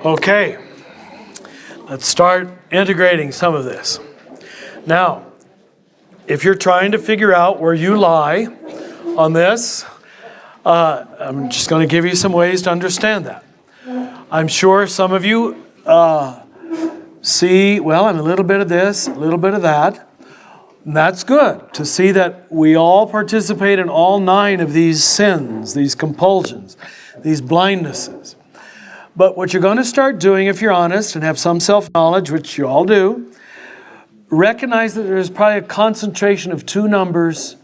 Okay, let's start integrating some of this. Now, if you're trying to figure out where you lie on this, I'm just going to give you some ways to understand that. I'm sure some of you see, well, I'm a little bit of this, a little bit of that. And that's good to see that we all participate in all 9 of these sins, these compulsions, these blindnesses. But what you're going to start doing, if you're honest and have some self-knowledge, which you all do, recognize that there's probably a concentration of 2 numbers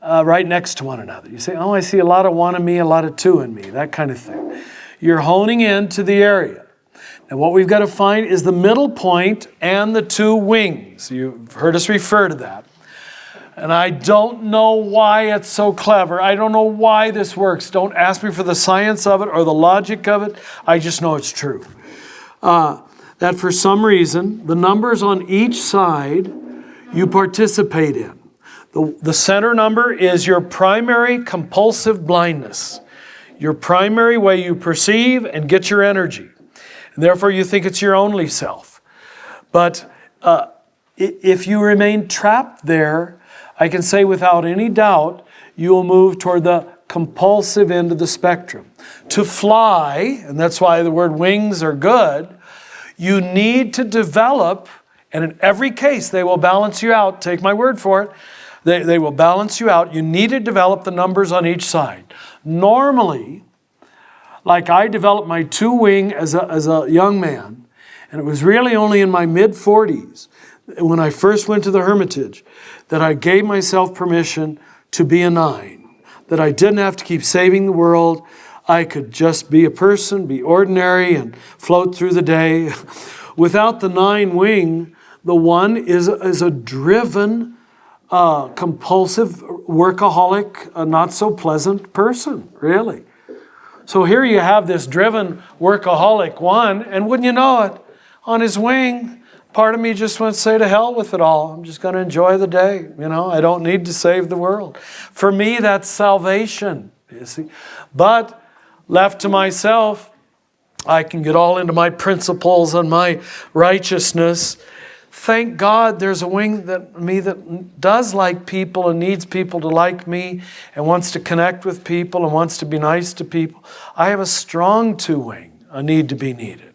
right next to one another. You say, oh, I see a lot of 1 in me, a lot of 2 in me, that kind of thing. You're honing in to the area. And what we've got to find is the middle point and the 2 wings. You've heard us refer to that. And I don't know why it's so clever. I don't know why this works. Don't ask me for the science of it or the logic of it. I just know it's true. That for some reason, the numbers on each side you participate in. The center number is your primary compulsive blindness. Your primary way you perceive and get your energy. And therefore, you think it's your only self. But if you remain trapped there, I can say without any doubt, you will move toward the compulsive end of the spectrum. To fly, and that's why the word wings are good, you need to develop, and in every case, they will balance you out. Take my word for it. They will balance you out. You need to develop the numbers on each side. Normally, like I developed my 2 wing as a young man, and it was really only in my mid-40s, when I first went to the Hermitage, that I gave myself permission to be a 9, that I didn't have to keep saving the world. I could just be a person, be ordinary, and float through the day. Without the 9 wing, the 1 is a driven, compulsive, workaholic, not so pleasant person, really. So here you have this driven workaholic 1, and wouldn't you know it, on his wing, part of me just went, say to hell with it all. I'm just going to enjoy the day. I don't need to save the world. For me, that's salvation, you see. But left to myself, I can get all into my principles and my righteousness. Thank God there's a wing that does like people and needs people to like me and wants to connect with people and wants to be nice to people. I have a strong 2 wing, a need to be needed.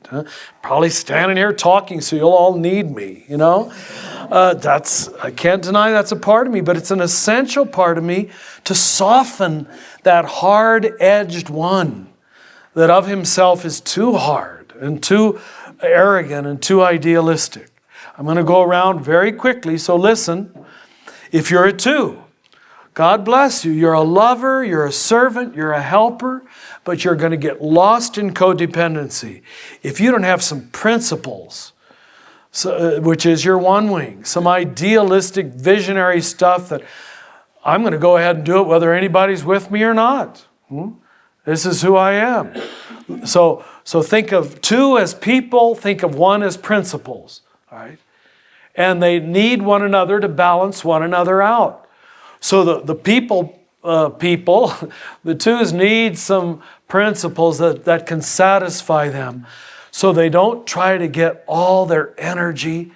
Probably standing here talking so you'll all need me, I can't deny that's a part of me, but it's an essential part of me to soften that hard-edged 1 that of himself is too hard and too arrogant and too idealistic. I'm going to go around very quickly, so listen. If you're a 2, God bless you. You're a lover, you're a servant, you're a helper, but you're going to get lost in codependency. If you don't have some principles, which is your 1 wing, some idealistic, visionary stuff that I'm going to go ahead and do it whether anybody's with me or not. This is who I am. So think of 2 as people, think of 1 as principles. All right? And they need one another to balance one another out. So the people, the 2s need some principles that can satisfy them so they don't try to get all their energy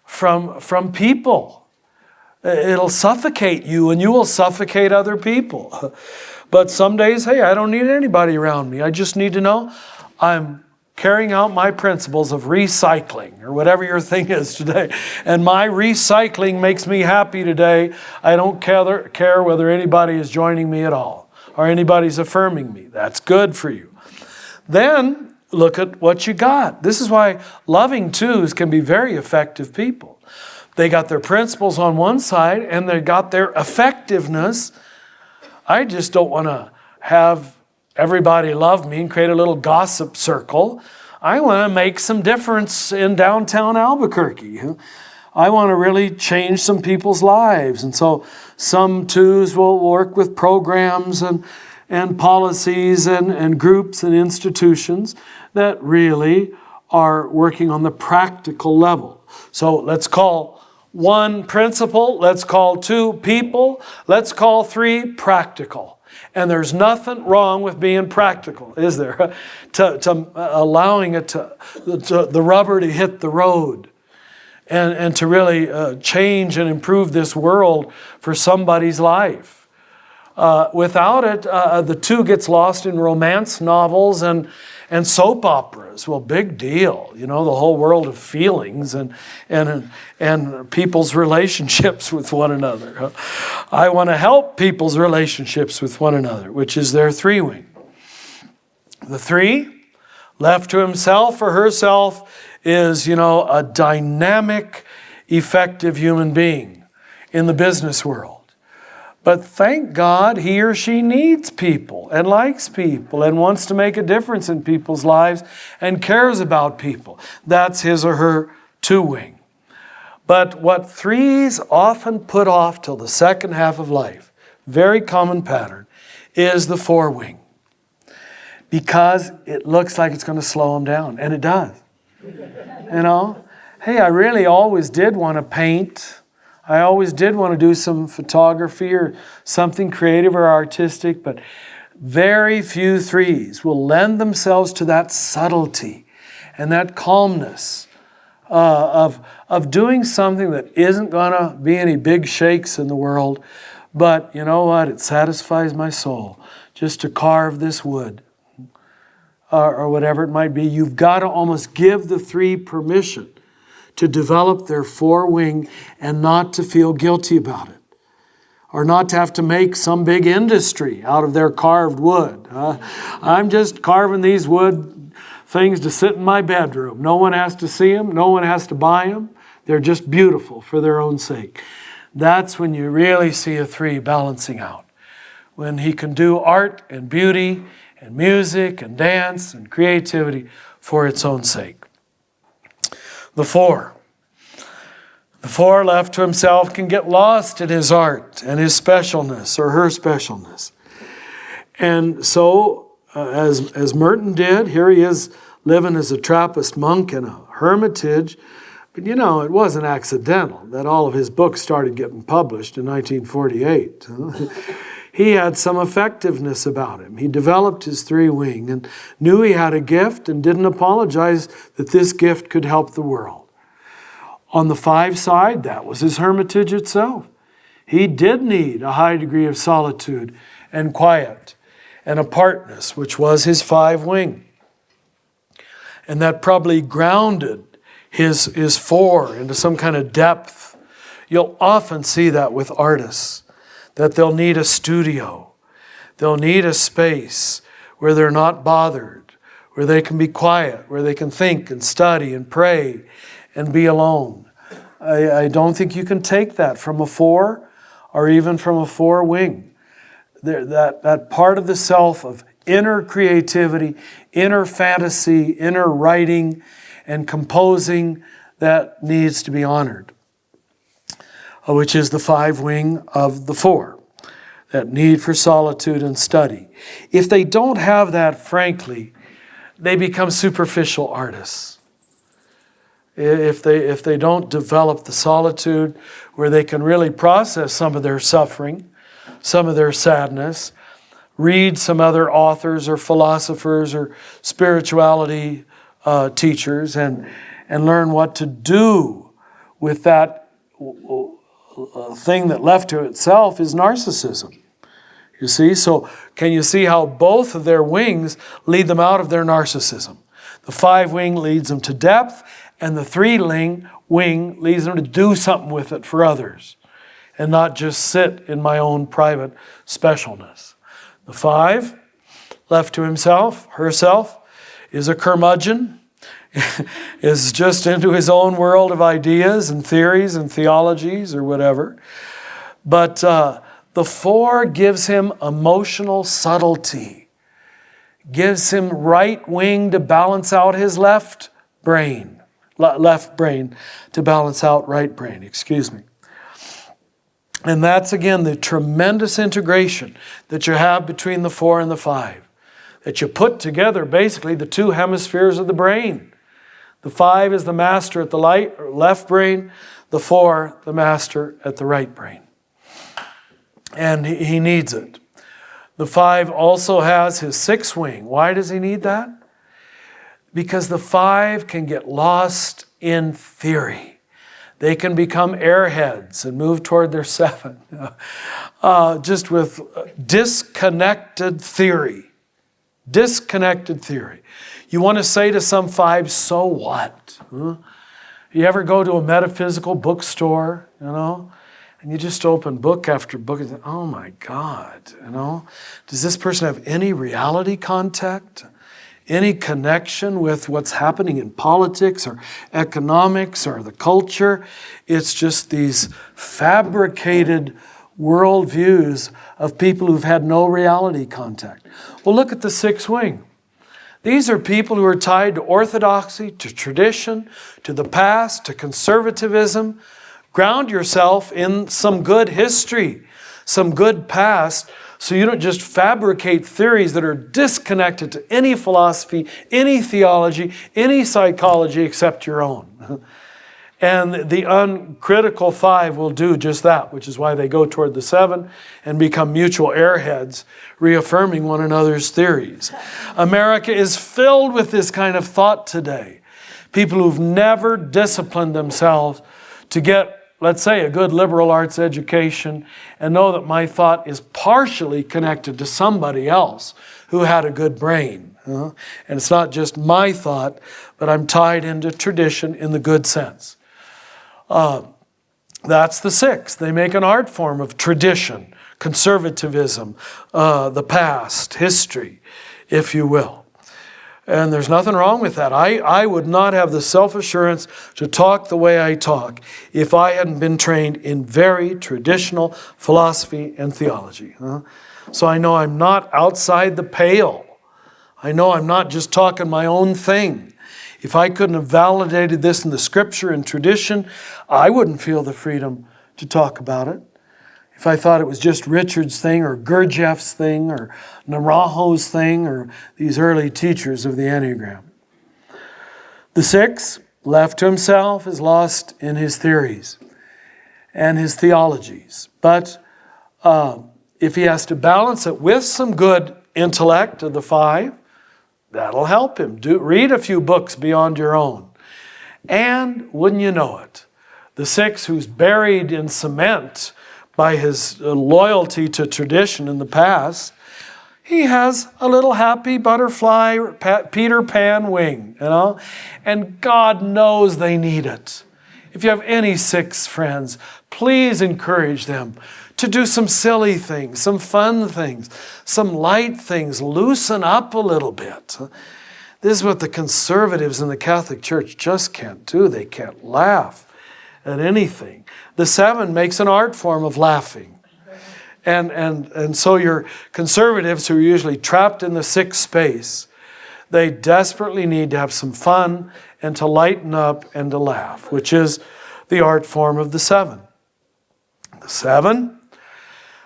from people. It'll suffocate you and you will suffocate other people. But some days, hey, I don't need anybody around me. I just need to know I'm carrying out my principles of recycling, or whatever your thing is today. And my recycling makes me happy today. I don't care whether anybody is joining me at all, or anybody's affirming me. That's good for you. Then, look at what you got. This is why loving 2s can be very effective people. They got their principles on one side, and they got their effectiveness. I just don't want to have everybody love me and create a little gossip circle. I want to make some difference in downtown Albuquerque. I want to really change some people's lives. And so some 2s will work with programs and policies and groups and institutions that really are working on the practical level. So let's call 1 principle, let's call 2 people, let's call 3 practical. And there's nothing wrong with being practical, is there? to allowing it the rubber to hit the road. And to really change and improve this world for somebody's life. Without it, the two gets lost in romance novels and soap operas. Well, big deal. You know, the whole world of feelings and people's relationships with one another. I want to help people's relationships with one another, which is their three-wing. The three, left to himself or herself, is, a dynamic, effective human being in the business world. But thank God he or she needs people and likes people and wants to make a difference in people's lives and cares about people. That's his or her two-wing. But what threes often put off till the second half of life, very common pattern, is the four-wing. Because it looks like it's going to slow them down, and it does. Hey, I really always did want to paint. I always did want to do some photography or something creative or artistic, but very few threes will lend themselves to that subtlety and that calmness of doing something that isn't going to be any big shakes in the world, but you know what? It satisfies my soul just to carve this wood. Or whatever it might be. You've got to almost give the three permission to develop their four-wing and not to feel guilty about it. Or not to have to make some big industry out of their carved wood. I'm just carving these wood things to sit in my bedroom. No one has to see them. No one has to buy them. They're just beautiful for their own sake. That's when you really see a three balancing out. When he can do art and beauty and music and dance and creativity for its own sake. The four left to himself can get lost in his art and his specialness or her specialness. And so, as Merton did, here he is living as a Trappist monk in a hermitage. But it wasn't accidental that all of his books started getting published in 1948. He had some effectiveness about him. He developed his three-wing and knew he had a gift and didn't apologize that this gift could help the world. On the five side, that was his hermitage itself. He did need a high degree of solitude and quiet and apartness, which was his five-wing. And that probably grounded his four into some kind of depth. You'll often see that with artists. That they'll need a studio. They'll need a space where they're not bothered, where they can be quiet, where they can think and study and pray and be alone. I don't think you can take that from a four or even from a four-wing. That part of the self of inner creativity, inner fantasy, inner writing and composing that needs to be honored. Which is the five-wing of the four, that need for solitude and study. If they don't have that, frankly, they become superficial artists. If they don't develop the solitude where they can really process some of their suffering, some of their sadness, read some other authors or philosophers or spirituality teachers and learn what to do with that thing that left to itself is narcissism. You see? So can you see how both of their wings lead them out of their narcissism? The five-wing leads them to depth, and the three-wing leads them to do something with it for others and not just sit in my own private specialness. The five, left to himself, herself, is a curmudgeon, is just into his own world of ideas and theories and theologies or whatever. But the four gives him emotional subtlety, gives him right wing to balance out his left brain to balance out right brain, And that's, again, the tremendous integration that you have between the four and the five, that you put together basically the two hemispheres of the brain. The five is the master at the left brain, the four, the master at the right brain. And he needs it. The 5 also has his 6th wing. Why does he need that? Because the 5 can get lost in theory. They can become airheads and move toward their 7. Just with disconnected theory. Disconnected theory. You want to say to some 5, so what? You ever go to a metaphysical bookstore, and you just open book after book and say, oh my God, does this person have any reality contact? Any connection with what's happening in politics or economics or the culture? It's just these fabricated worldviews of people who've had no reality contact. Well, look at the 6th wing. These are people who are tied to orthodoxy, to tradition, to the past, to conservatism. Ground yourself in some good history, some good past, so you don't just fabricate theories that are disconnected to any philosophy, any theology, any psychology except your own. And the uncritical 5 will do just that, which is why they go toward the 7 and become mutual airheads, reaffirming one another's theories. America is filled with this kind of thought today. People who've never disciplined themselves to get, let's say, a good liberal arts education and know that my thought is partially connected to somebody else who had a good brain. And it's not just my thought, but I'm tied into tradition in the good sense. That's the 6. They make an art form of tradition, conservatism, the past, history, if you will. And there's nothing wrong with that. I would not have the self-assurance to talk the way I talk if I hadn't been trained in very traditional philosophy and theology. So I know I'm not outside the pale. I know I'm not just talking my own thing. If I couldn't have validated this in the scripture and tradition, I wouldn't feel the freedom to talk about it. If I thought it was just Richard's thing or Gurdjieff's thing or Naraho's thing or these early teachers of the Enneagram. The 6, left to himself, is lost in his theories and his theologies. But if he has to balance it with some good intellect of the 5, that'll help him. Read a few books beyond your own. And wouldn't you know it, the 6 who's buried in cement by his loyalty to tradition in the past, he has a little happy butterfly, Peter Pan wing, and God knows they need it. If you have any 6 friends, please encourage them to do some silly things, some fun things, some light things, loosen up a little bit. This is what the conservatives in the Catholic Church just can't do. They can't laugh at anything. The 7 makes an art form of laughing. And so your conservatives who are usually trapped in the 6 space, they desperately need to have some fun and to lighten up and to laugh, which is the art form of the 7. The 7,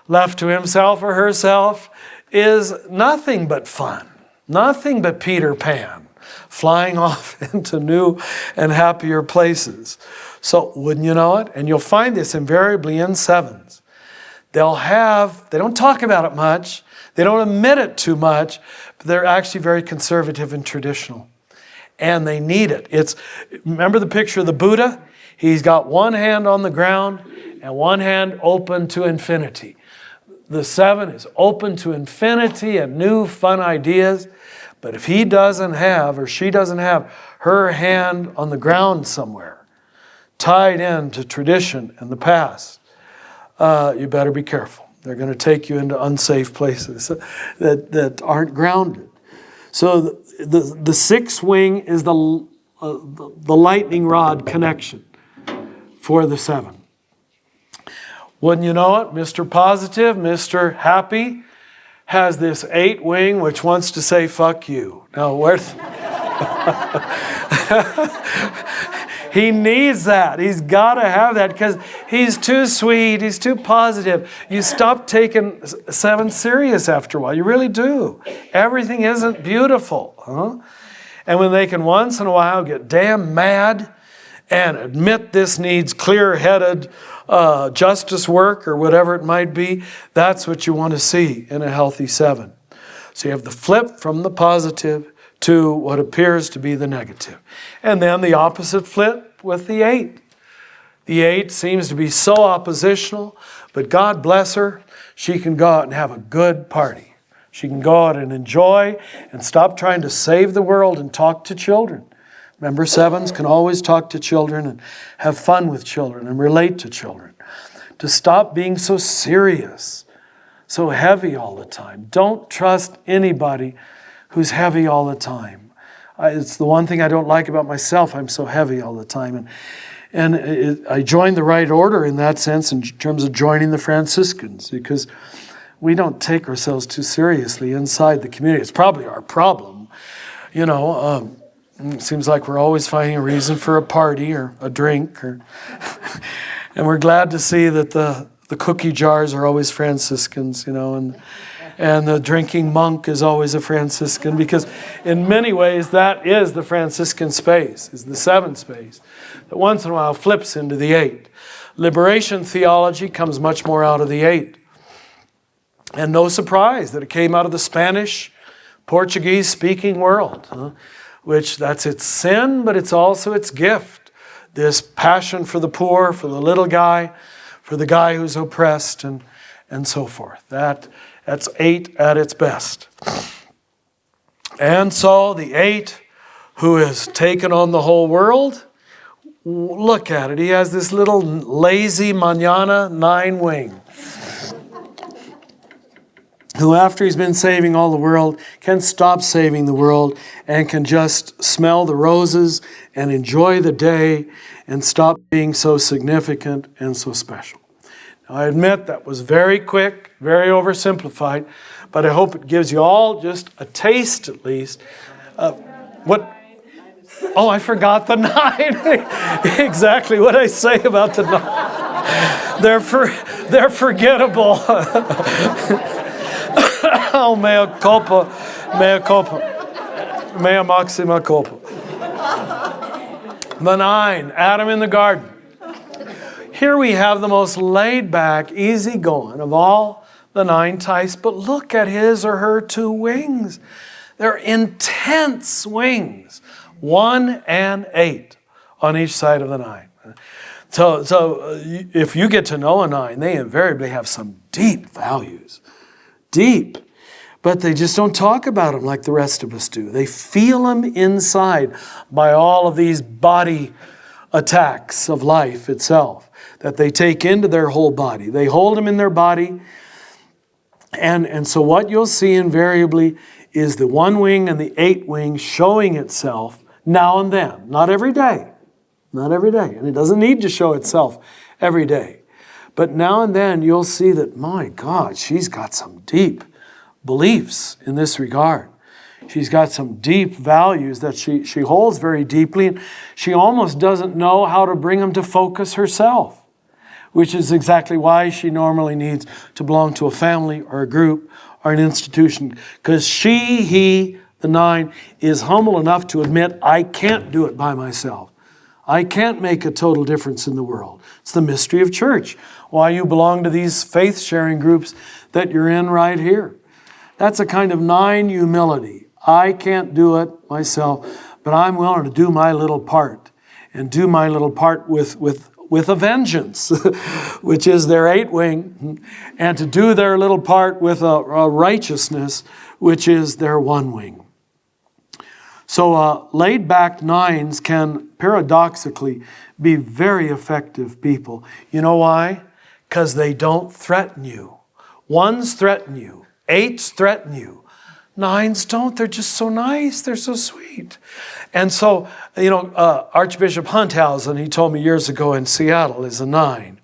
left to himself or herself, is nothing but fun, nothing but Peter Pan, flying off into new and happier places. So wouldn't you know it? And you'll find this invariably in 7s. They don't talk about it much, they don't admit it too much, but they're actually very conservative and traditional. And they need it. Remember the picture of the Buddha? He's got one hand on the ground and one hand open to infinity. The 7 is open to infinity and new fun ideas. But if he doesn't have, or she doesn't have, her hand on the ground somewhere, tied into tradition and the past, you better be careful. They're going to take you into unsafe places that aren't grounded. So the 6th wing is the lightning rod connection for the 7. Wouldn't you know it, Mr. Positive, Mr. Happy, has this 8 wing which wants to say, fuck you. Now, he needs that. He's got to have that because he's too sweet. He's too positive. You stop taking 7 serious after a while. You really do. Everything isn't beautiful. And when they can once in a while get damn mad and admit this needs clear-headed justice work or whatever it might be, that's what you want to see in a healthy 7. So you have the flip from the positive to what appears to be the negative. And then the opposite flip with the 8. The 8 seems to be so oppositional, but God bless her, she can go out and have a good party. She can go out and enjoy and stop trying to save the world and talk to children. Remember, 7s can always talk to children and have fun with children and relate to children. To stop being so serious, so heavy all the time. Don't trust anybody who's heavy all the time. It's the one thing I don't like about myself. I'm so heavy all the time. I joined the right order in that sense in terms of joining the Franciscans, because we don't take ourselves too seriously inside the community. It's probably our problem. You know, it seems like we're always finding a reason for a party or a drink. And we're glad to see that the cookie jars are always Franciscans, you know, and the drinking monk is always a Franciscan, because in many ways that is the Franciscan space, is the 7 space, that once in a while flips into the 8. Liberation theology comes much more out of the 8. And no surprise that it came out of the Spanish, Portuguese-speaking world, which that's its sin, but it's also its gift. This passion for the poor, for the little guy, for the guy who's oppressed, and so forth. That's 8 at its best. And so the 8 who has taken on the whole world, look at it. He has this little lazy mañana 9 wing, who after he's been saving all the world can stop saving the world and can just smell the roses and enjoy the day and stop being so significant and so special. Now, I admit that was very quick, very oversimplified, but I hope it gives you all just a taste at least. What? Oh, I forgot the 9. Exactly what I say about the 9. They're forgettable. Oh, mea culpa, mea maxima culpa. The 9, Adam in the garden. Here we have the most laid-back, easygoing of all the 9 types, but look at his or her 2 wings. They're intense wings, 1 and 8 on each side of the 9. So if you get to know a 9, they invariably have some deep values. Deep. But they just don't talk about them like the rest of us do. They feel them inside by all of these body attacks of life itself that they take into their whole body. They hold them in their body. And so what you'll see invariably is the 1 wing and the 8 wing showing itself now and then. Not every day. Not every day. And it doesn't need to show itself every day. But now and then you'll see that, my God, she's got some deep beliefs in this regard. She's got some deep values that she holds very deeply, and she almost doesn't know how to bring them to focus herself, which is exactly why she normally needs to belong to a family or a group or an institution, because he, the 9, is humble enough to admit, I can't do it by myself. I can't make a total difference in the world. It's the mystery of church. Why you belong to these faith-sharing groups that you're in right here. That's a kind of 9 humility. I can't do it myself, but I'm willing to do my little part, and do my little part with a vengeance, which is their 8 wing, and to do their little part with a righteousness, which is their 1 wing. So laid-back 9s can paradoxically be very effective people. You know why? Because they don't threaten you. 1s threaten you. 8s threaten you. 9s don't. They're just so nice. They're so sweet. And so, Archbishop Hunthausen, he told me years ago in Seattle, is a 9.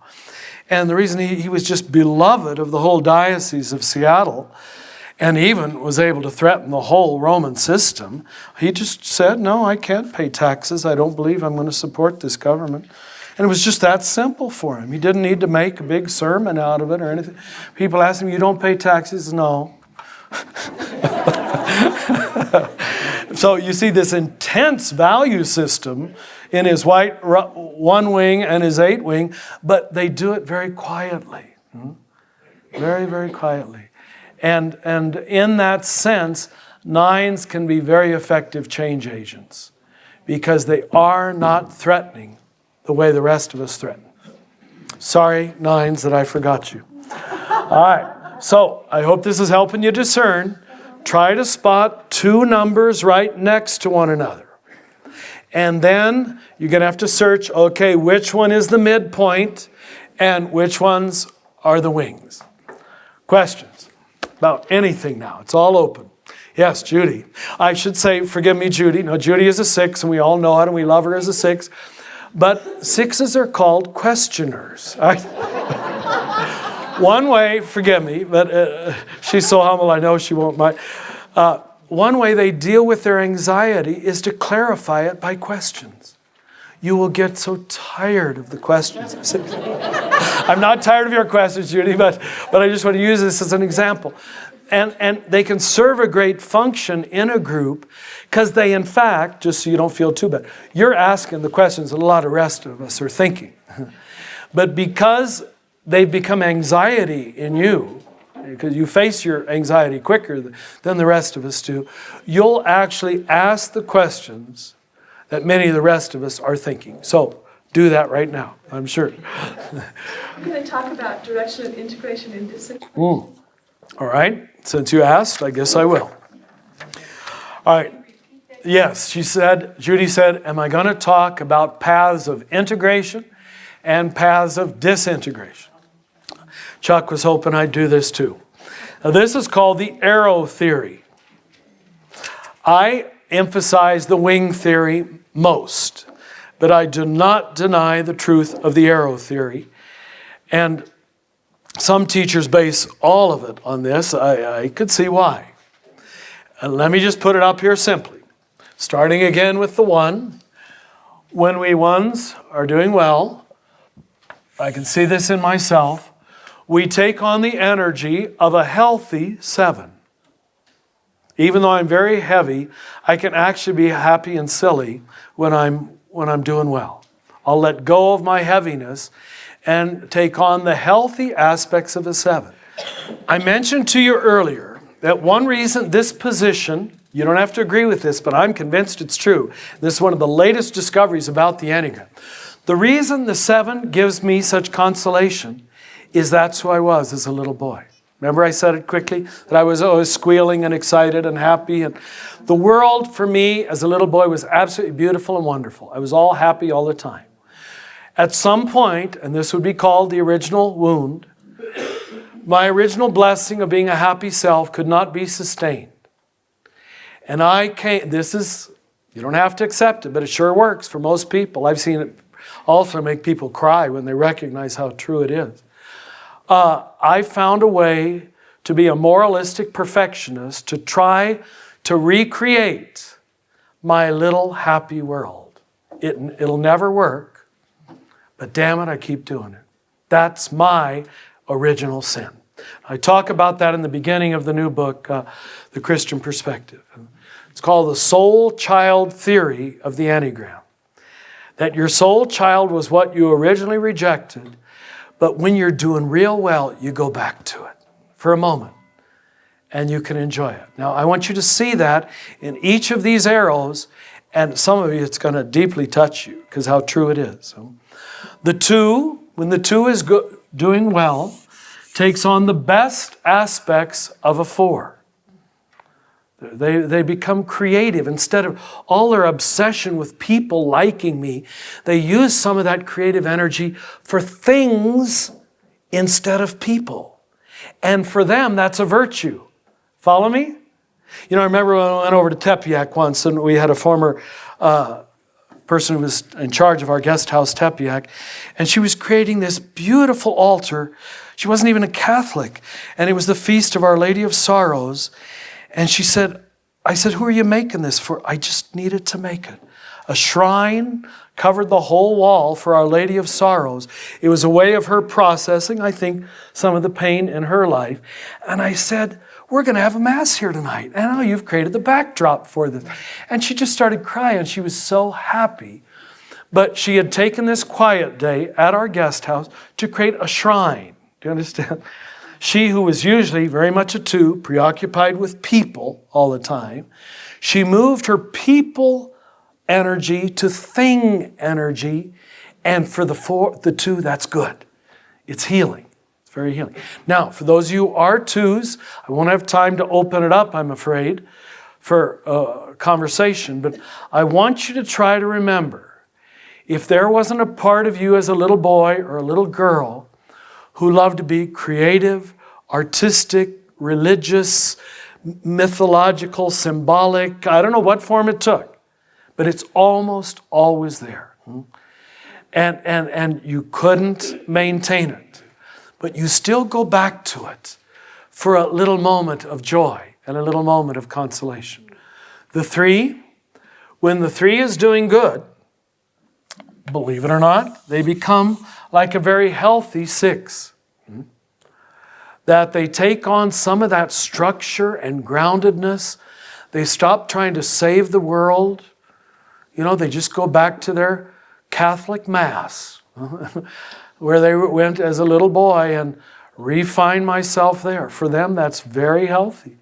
And the reason he was just beloved of the whole Diocese of Seattle, and even was able to threaten the whole Roman system, he just said, no, I can't pay taxes. I don't believe I'm going to support this government. And it was just that simple for him. He didn't need to make a big sermon out of it or anything. People ask him, you don't pay taxes? No. So you see this intense value system in his white one wing and his eight wing, but they do it very quietly. Very, very quietly. And in that sense, nines can be very effective change agents because they are not threatening the way the rest of us threaten. Sorry, nines, that I forgot you. All right. So I hope this is helping you discern. Try to spot two numbers right next to one another. And then you're going to have to search, okay, which one is the midpoint and which ones are the wings. Questions about anything now. It's all open. Yes, Judy. I should say, forgive me, Judy. No, Judy is a 6, and we all know it, and we love her as a 6. But 6s are called questioners. One way, forgive me, but she's so humble, I know she won't mind. One way they deal with their anxiety is to clarify it by questions. You will get so tired of the questions. I'm not tired of your questions, Judy, but I just want to use this as an example. And they can serve a great function in a group because they, in fact, just so you don't feel too bad, you're asking the questions that a lot of rest of us are thinking. But because they've become anxiety in you, because you face your anxiety quicker than the rest of us do, you'll actually ask the questions that many of the rest of us are thinking. So do that right now, I'm sure. I'm going to talk about direction of integration and disintegration. All right. Since you asked, I guess I will. All right. Yes, Judy said, am I going to talk about paths of integration and paths of disintegration? Chuck was hoping I'd do this too. Now, this is called the arrow theory. I emphasize the wing theory most, but I do not deny the truth of the arrow theory. And some teachers base all of it on this. I could see why. And let me just put it up here simply. Starting again with the 1. When we ones are doing well, I can see this in myself, we take on the energy of a healthy 7. Even though I'm very heavy, I can actually be happy and silly when I'm doing well. I'll let go of my heaviness and take on the healthy aspects of a 7. I mentioned to you earlier that one reason this position, you don't have to agree with this, but I'm convinced it's true. This is one of the latest discoveries about the Enneagram. The reason the 7 gives me such consolation is that's who I was as a little boy. Remember I said it quickly? That I was always squealing and excited and happy. And the world for me as a little boy was absolutely beautiful and wonderful. I was all happy all the time. At some point, and this would be called the original wound, my original blessing of being a happy self could not be sustained. And you don't have to accept it, but it sure works for most people. I've seen it also make people cry when they recognize how true it is. I found a way to be a moralistic perfectionist to try to recreate my little happy world. It'll never work, but damn it, I keep doing it. That's my original sin. I talk about that in the beginning of the new book, The Christian Perspective. It's called the soul child theory of the Enneagram. That your soul child was what you originally rejected, but when you're doing real well, you go back to it for a moment and you can enjoy it. Now, I want you to see that in each of these arrows, and some of you, it's going to deeply touch you because how true it is. So, the 2, when the 2 is doing well, takes on the best aspects of a 4. They become creative. Instead of all their obsession with people liking me, they use some of that creative energy for things instead of people. And for them, that's a virtue. Follow me? I remember when I went over to Tepeyac once, and we had a former person who was in charge of our guest house, Tepeyac, and she was creating this beautiful altar. She wasn't even a Catholic, and it was the Feast of Our Lady of Sorrows. And I said, who are you making this for? I just needed to make it. A shrine covered the whole wall for Our Lady of Sorrows. It was a way of her processing, I think, some of the pain in her life. And I said, we're going to have a Mass here tonight. And oh, you've created the backdrop for this. And she just started crying. She was so happy. But she had taken this quiet day at our guest house to create a shrine. Do you understand? She, who was usually very much a 2, preoccupied with people all the time, she moved her people energy to thing energy. And for the 2, that's good. It's healing. It's very healing. Now, for those of you who are 2s, I won't have time to open it up, I'm afraid, for conversation. But I want you to try to remember, if there wasn't a part of you as a little boy or a little girl who loved to be creative, artistic, religious, mythological, symbolic, I don't know what form it took, but it's almost always there. And you couldn't maintain it. But you still go back to it for a little moment of joy and a little moment of consolation. The 3, when the 3 is doing good, believe it or not, they become like a very healthy 6. That they take on some of that structure and groundedness. They stop trying to save the world. They just go back to their Catholic Mass, where they went as a little boy and refine myself there. For them, that's very healthy.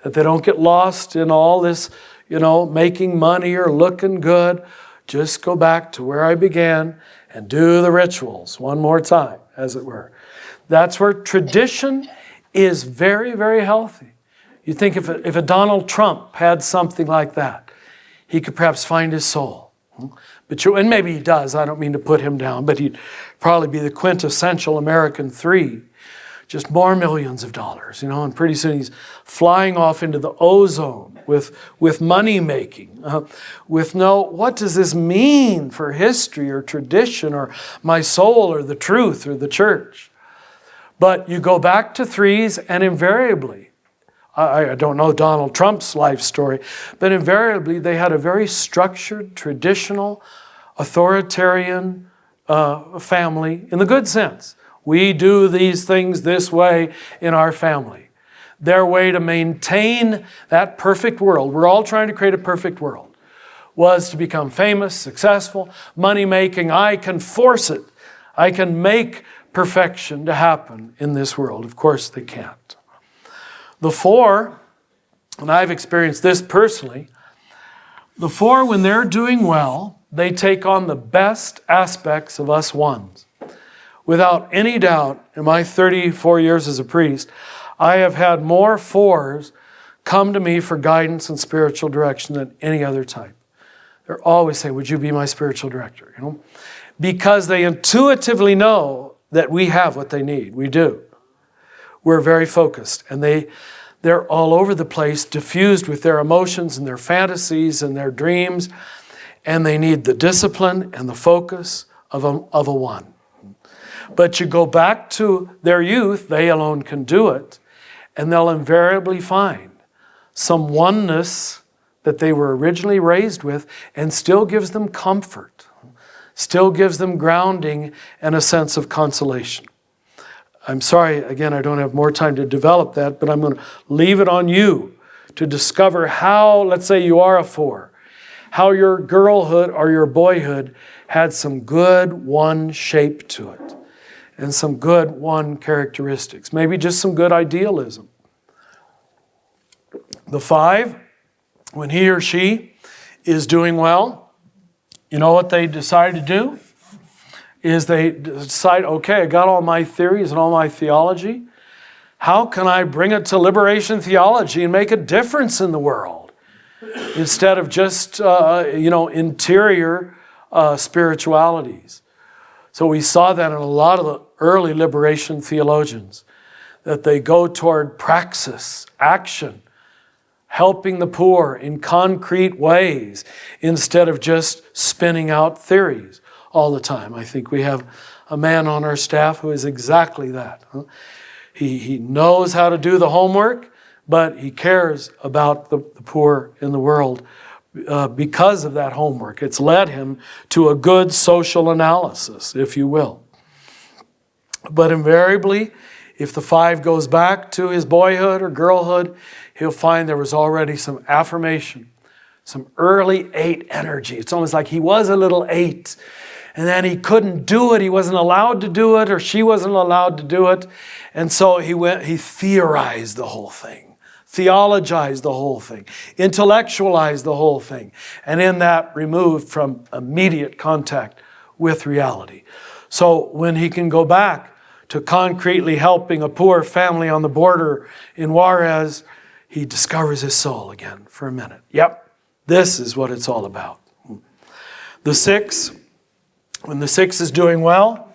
That they don't get lost in all this, making money or looking good. Just go back to where I began and do the rituals one more time, as it were. That's where tradition is very, very healthy. You think if a Donald Trump had something like that, he could perhaps find his soul. And maybe he does, I don't mean to put him down, but he'd probably be the quintessential American 3. Just more millions of dollars, and pretty soon he's flying off into the ozone with money making, what does this mean for history or tradition or my soul or the truth or the church? But you go back to 3s and invariably, I don't know Donald Trump's life story, but invariably they had a very structured, traditional, authoritarian family in the good sense. We do these things this way in our family. Their way to maintain that perfect world, we're all trying to create a perfect world, was to become famous, successful, money-making. I can force it. I can make perfection to happen in this world. Of course they can't. The 4, and I've experienced this personally, the 4, when they're doing well, they take on the best aspects of us 1s. Without any doubt, in my 34 years as a priest, I have had more 4s come to me for guidance and spiritual direction than any other type. They're always saying, would you be my spiritual director? Because they intuitively know that we have what they need. We do. We're very focused. And they're all over the place, diffused with their emotions and their fantasies and their dreams. And they need the discipline and the focus of a 1. But you go back to their youth, they alone can do it, and they'll invariably find some oneness that they were originally raised with and still gives them comfort, still gives them grounding and a sense of consolation. I'm sorry, again, I don't have more time to develop that, but I'm going to leave it on you to discover how, let's say you are a 4, how your girlhood or your boyhood had some good 1 shape to it. And some good 1 characteristics. Maybe just some good idealism. The 5, when he or she is doing well, you know what they decide to do? Is they decide, okay, I got all my theories and all my theology. How can I bring it to liberation theology and make a difference in the world? Instead of just, interior spiritualities. So we saw that in a lot of the early liberation theologians, that they go toward praxis, action, helping the poor in concrete ways instead of just spinning out theories all the time. I think we have a man on our staff who is exactly that. He knows how to do the homework, but he cares about the poor in the world because of that homework. It's led him to a good social analysis, if you will. But invariably, If the 5 goes back to his boyhood or girlhood, he'll find there was already some affirmation, some early 8 energy. It's almost like he was a little 8. And then he couldn't do it. He wasn't allowed to do it, or she wasn't allowed to do it. And so he theorized the whole thing, theologized the whole thing, intellectualized the whole thing, and in that removed from immediate contact with reality. So when he can go back to concretely helping a poor family on the border in Juarez, he discovers his soul again for a minute. Yep, this is what it's all about. The 6, when the 6 is doing well,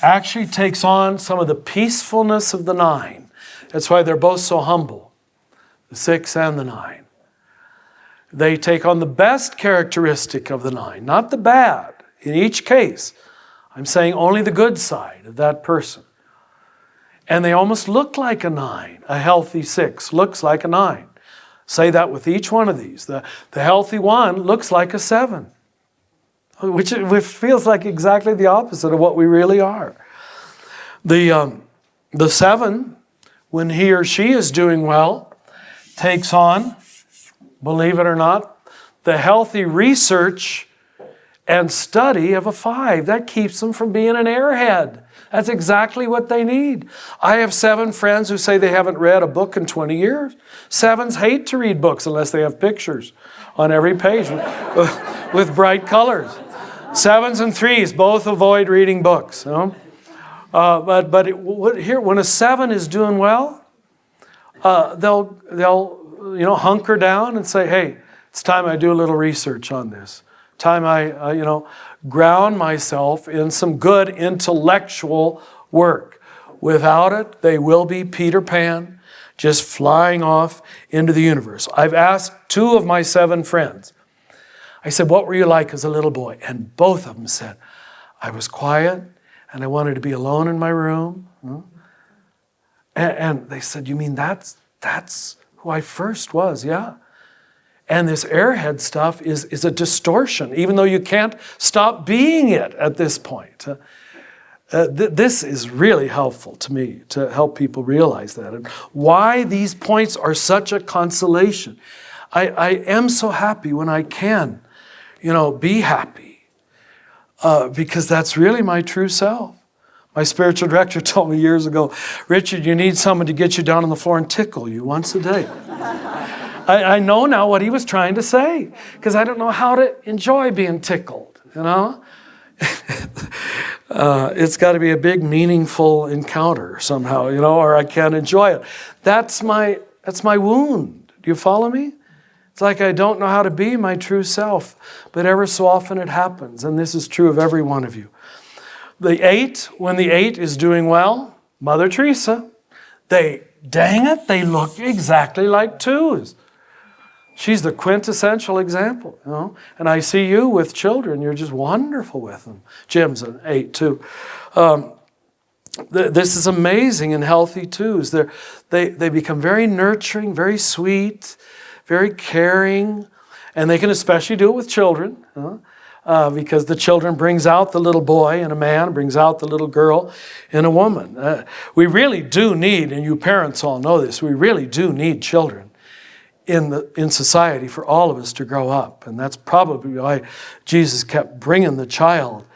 actually takes on some of the peacefulness of the 9. That's why they're both so humble, the 6 and the 9. They take on the best characteristic of the 9, not the bad. In each case, I'm saying only the good side of that person. And they almost look like a 9. A healthy 6 looks like a 9. Say that with each one of these. The healthy 1 looks like a 7, which feels like exactly the opposite of what we really are. The 7, when he or she is doing well, takes on, believe it or not, the healthy research and study of a 5. That keeps them from being an airhead. That's exactly what they need. I have 7 friends who say they haven't read a book in 20 years. 7s hate to read books unless they have pictures on every page with bright colors. 7s and 3s both avoid reading books. You know? Here, when a 7 is doing well, they'll hunker down and say, hey, it's time I do a little research on this. Time I ground myself in some good intellectual work. Without it, they will be Peter Pan, just flying off into the universe. I've asked 2 of my 7 friends. I said, what were you like as a little boy? And both of them said, I was quiet and I wanted to be alone in my room. And they said, you mean that's who I first was? Yeah. And this airhead stuff is a distortion, even though you can't stop being it at this point. This is really helpful to me to help people realize that and why these points are such a consolation. I am so happy when I can, be happy because that's really my true self. My spiritual director told me years ago, Richard, you need someone to get you down on the floor and tickle you once a day. I know now what he was trying to say because I don't know how to enjoy being tickled, It's got to be a big, meaningful encounter somehow, or I can't enjoy it. That's my wound. Do you follow me? It's like I don't know how to be my true self, but ever so often it happens, and this is true of every one of you. The 8, when the 8 is doing well, Mother Teresa, they look exactly like 2s. She's the quintessential example, And I see you with children. You're just wonderful with them. Jim's an 8 too. This is amazing in healthy 2s. They become very nurturing, very sweet, very caring, and they can especially do it with children, because the children brings out the little boy in a man, brings out the little girl in a woman. We really do need, and you parents all know this, we really do need children in society for all of us to grow up. And that's probably why Jesus kept bringing the child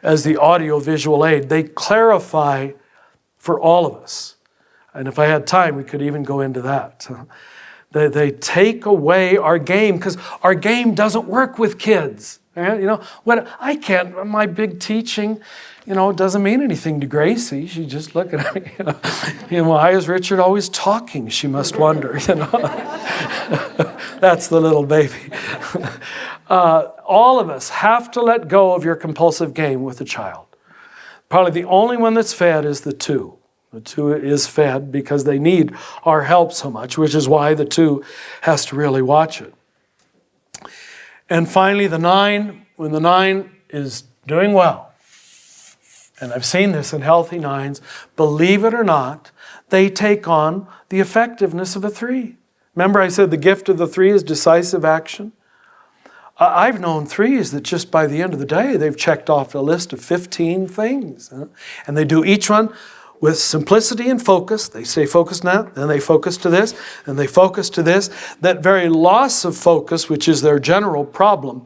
as the audio-visual aid. They clarify for all of us. And if I had time, we could even go into that. They take away our game, because our game doesn't work with kids. When I can't, my big teaching, doesn't mean anything to Gracie. She just looking at me, why is Richard always talking? She must wonder, That's the little baby. All of us have to let go of your compulsive game with a child. Probably the only one that's fed is the 2. The 2 is fed because they need our help so much, which is why the 2 has to really watch it. And finally, the 9, when the 9 is doing well, and I've seen this in healthy 9s, believe it or not, they take on the effectiveness of a 3. Remember I said the gift of the 3 is decisive action? I've known 3s that just by the end of the day, they've checked off a list of 15 things. And they do each one with simplicity and focus. They stay focused now, then they focus to this, and they focus to this. That very loss of focus, which is their general problem,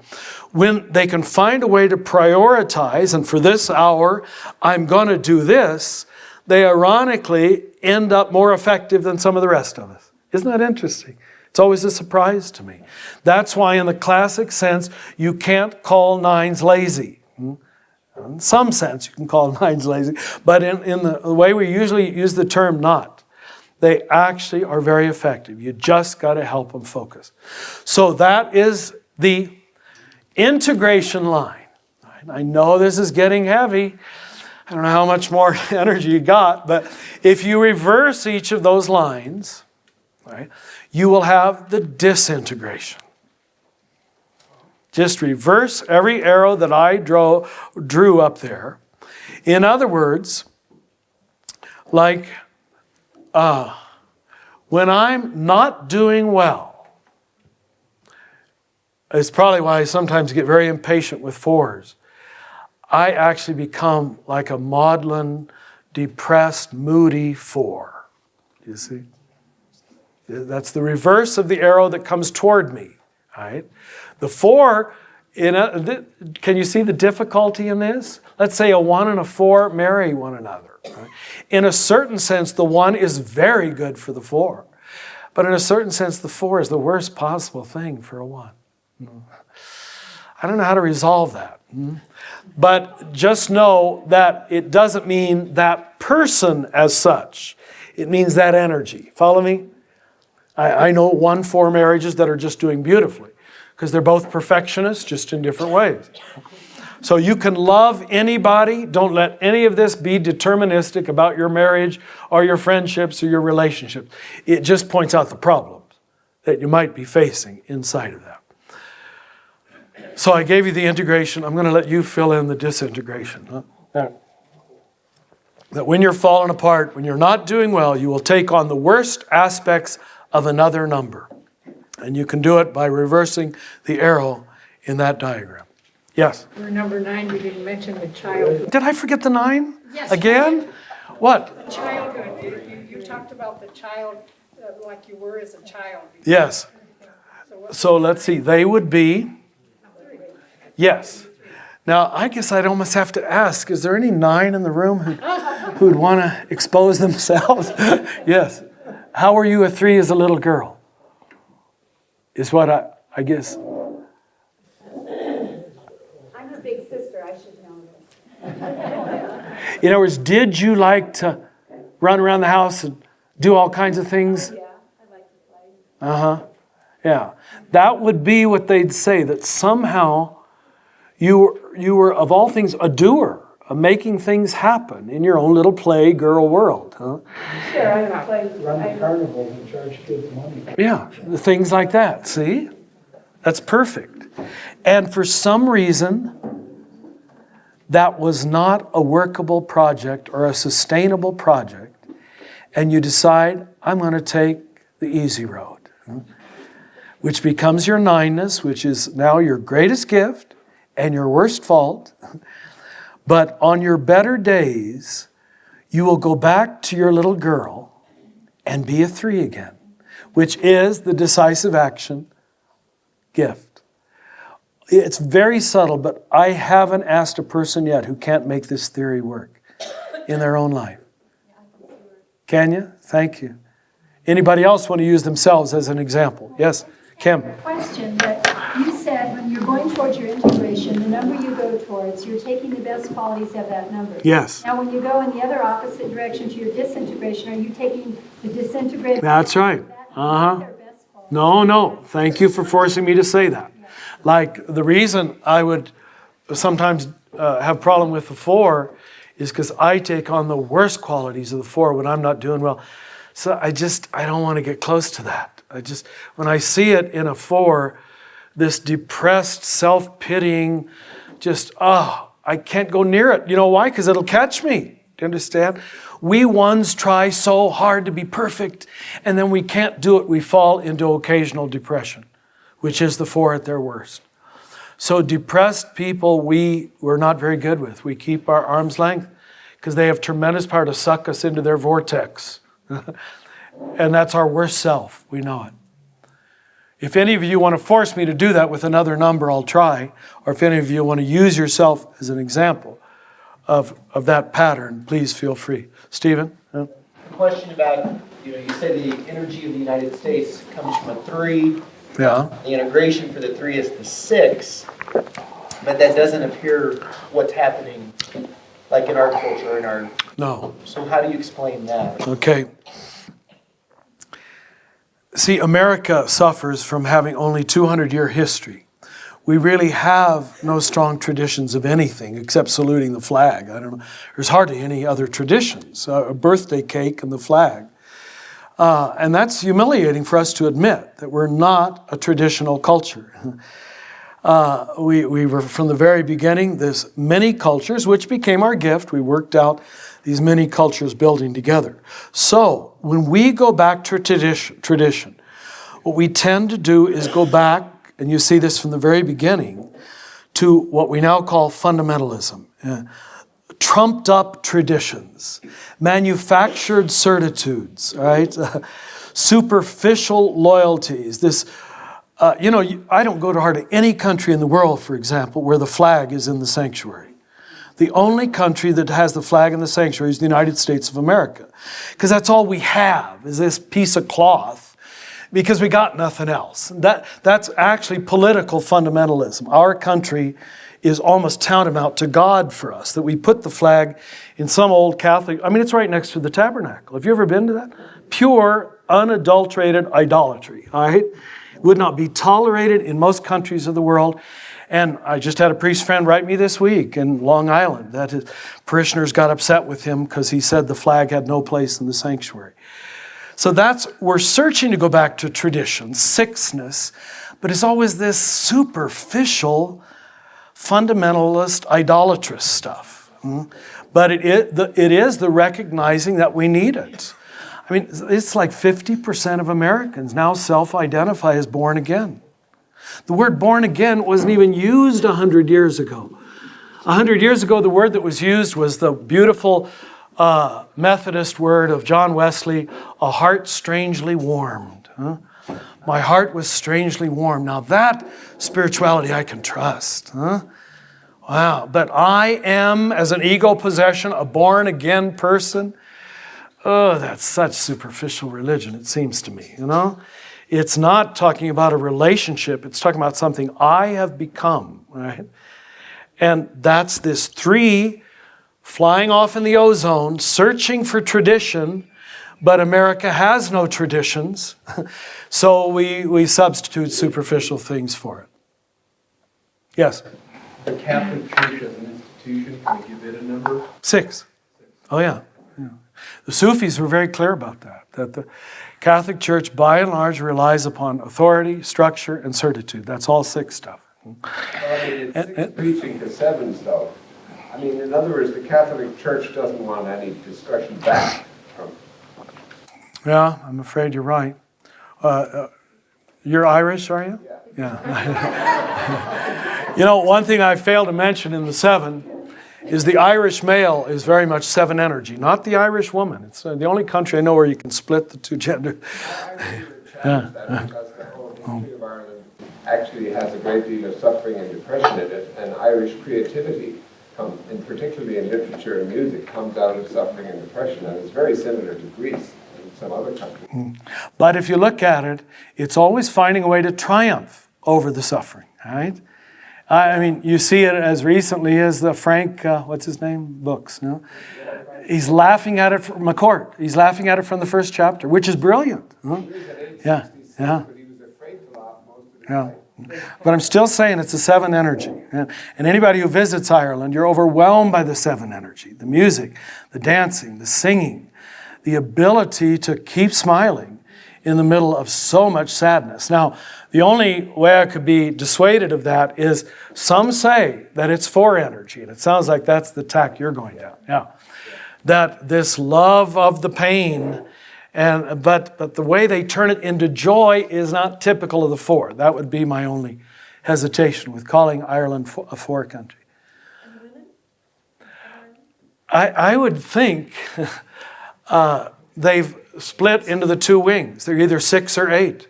when they can find a way to prioritize, and for this hour, I'm going to do this, they ironically end up more effective than some of the rest of us. Isn't that interesting? It's always a surprise to me. That's why in the classic sense, you can't call nines lazy. In some sense, you can call nines lazy, but in the way we usually use the term not, they actually are very effective. You just got to help them focus. So that is the integration line. I know this is getting heavy. I don't know how much more energy you got, but if you reverse each of those lines, right, you will have the disintegration. Just reverse every arrow that I drew up there. In other words, like when I'm not doing well, it's probably why I sometimes get very impatient with 4s. I actually become like a maudlin, depressed, moody 4. You see? That's the reverse of the arrow that comes toward me. Right? The 4, can you see the difficulty in this? Let's say a 1 and a 4 marry one another. Right? In a certain sense, the 1 is very good for the 4. But in a certain sense, the 4 is the worst possible thing for a 1. I don't know how to resolve that. But just know that it doesn't mean that person as such. It means that energy. Follow me? I know 1-4 marriages that are just doing beautifully because they're both perfectionists, just in different ways. So you can love anybody. Don't let any of this be deterministic about your marriage or your friendships or your relationships. It just points out the problems that you might be facing inside of that. So I gave you the integration. I'm going to let you fill in the disintegration. That when you're falling apart, when you're not doing well, you will take on the worst aspects of another number. And you can do it by reversing the arrow in that diagram. Yes? For number 9, we didn't mention the childhood. Did I forget the 9? Yes. Again? What? Childhood. You talked about the child like you were as a child. Yes. So let's see. They would be... Yes. Now, I guess I'd almost have to ask, is there any 9 in the room who would want to expose themselves? Yes. How were you a 3 as a little girl? Is what I guess. I'm a big sister, I should know this. In other words, did you like to run around the house and do all kinds of things? Yeah, I like to play. Yeah. That would be what they'd say, that somehow you were of all things, a doer, of making things happen in your own little play girl world. Huh? Sure, I play. Run the carnival and charge kids money. Yeah, things like that, see? That's perfect. And for some reason, that was not a workable project or a sustainable project, and you decide, I'm going to take the easy road, which becomes your 9ness, which is now your greatest gift and your worst fault. But on your better days, you will go back to your little girl and be a 3 again, which is the decisive action gift. It's very subtle, but I haven't asked a person yet who can't make this theory work in their own life. Can you? Thank you. Anybody else want to use themselves as an example? Yes, Kim. Question that you said when you're going towards your integration, the number you go towards, you're taking the best qualities of that number. Yes. Now, when you go in the other opposite direction to your disintegration, are you taking the disintegrated? That's right. Their best qualities? No. Thank you for forcing me to say that. Like the reason I would sometimes have problem with the 4 is because I take on the worst qualities of the 4 when I'm not doing well. So I don't want to get close to that. When I see it in a 4, this depressed, self-pitying, I can't go near it. You know why? Because it'll catch me. Do you understand? We 1s try so hard to be perfect, and then we can't do it. We fall into occasional depression, which is the 4 at their worst. So depressed people we're not very good with. We keep our arm's length because they have tremendous power to suck us into their vortex. And that's our worst self. We know it. If any of you want to force me to do that with another number, I'll try. Or if any of you want to use yourself as an example of that pattern, please feel free. Stephen? A question about, you say the energy of the United States comes from a 3. Yeah. The integration for the 3 is the 6. But that doesn't appear what's happening, like in our culture, No. So how do you explain that? Okay. See, America suffers from having only 200-year history. We really have no strong traditions of anything except saluting the flag. I don't know. There's hardly any other traditions. A birthday cake and the flag. And that's humiliating for us to admit that we're not a traditional culture. We were from the very beginning, this many cultures, which became our gift. We worked out these many cultures building together. So when we go back to tradition, what we tend to do is go back, and you see this from the very beginning, to what we now call fundamentalism. Trumped up traditions, manufactured certitudes, right? Superficial loyalties. This, I don't go to hardly any country in the world, for example, where the flag is in the sanctuary. The only country that has the flag in the sanctuary is the United States of America. Because that's all we have, is this piece of cloth, because we got nothing else. That's actually political fundamentalism. Our country is almost tantamount to God for us, that we put the flag in some old Catholic, it's right next to the tabernacle. Have you ever been to that? Pure, unadulterated idolatry, all right? Would not be tolerated in most countries of the world. And I just had a priest friend write me this week in Long Island that his parishioners got upset with him because he said the flag had no place in the sanctuary. So we're searching to go back to tradition, sixness, but it's always this superficial, fundamentalist, idolatrous stuff. But it is the recognizing that we need it. It's like 50% of Americans now self-identify as born again. The word born again wasn't even used 100 years ago. 100 years ago, the word that was used was the beautiful Methodist word of John Wesley, a heart strangely warmed. My heart was strangely warmed. Now that spirituality I can trust. Wow. But I am, as an ego possession, a born again person. Oh, that's such superficial religion, it seems to me, It's not talking about a relationship. It's talking about something I have become, right? And that's this 3 flying off in the ozone, searching for tradition, but America has no traditions. So we substitute superficial things for it. Yes? The Catholic Church as an institution, can I give it a number? 6. Oh, yeah. The Sufis were very clear about that the Catholic Church, by and large, relies upon authority, structure, and certitude. That's all 6 stuff. It's 6 preaching to 7 stuff. In other words, the Catholic Church doesn't want any discussion back from. Yeah, I'm afraid you're right. You're Irish, are you? Yeah. One thing I failed to mention in the 7 is the Irish male is very much 7 energy, not the Irish woman. It's the only country I know where you can split the 2 genders. Because the whole history of Ireland actually has a great deal of suffering and depression in it, and Irish creativity, and particularly in literature and music, comes out of suffering and depression, and it's very similar to Greece and some other countries. But if you look at it, it's always finding a way to triumph over the suffering, right? You see it as recently as the Frank, what's his name, books. He's laughing at it from McCourt. He's laughing at it from the first chapter, which is brilliant. Yeah. But he was afraid to laugh most of the time. But I'm still saying it's a 7 energy. And anybody who visits Ireland, you're overwhelmed by the 7 energy. The music, the dancing, the singing, the ability to keep smiling in the middle of so much sadness. Now, the only way I could be dissuaded of that is some say that it's 4 energy, and it sounds like that's the tack you're going down. Yeah, that this love of the pain, but the way they turn it into joy is not typical of the 4. That would be my only hesitation with calling Ireland a 4 country. I would think they've split into the two wings. They're either 6 or 8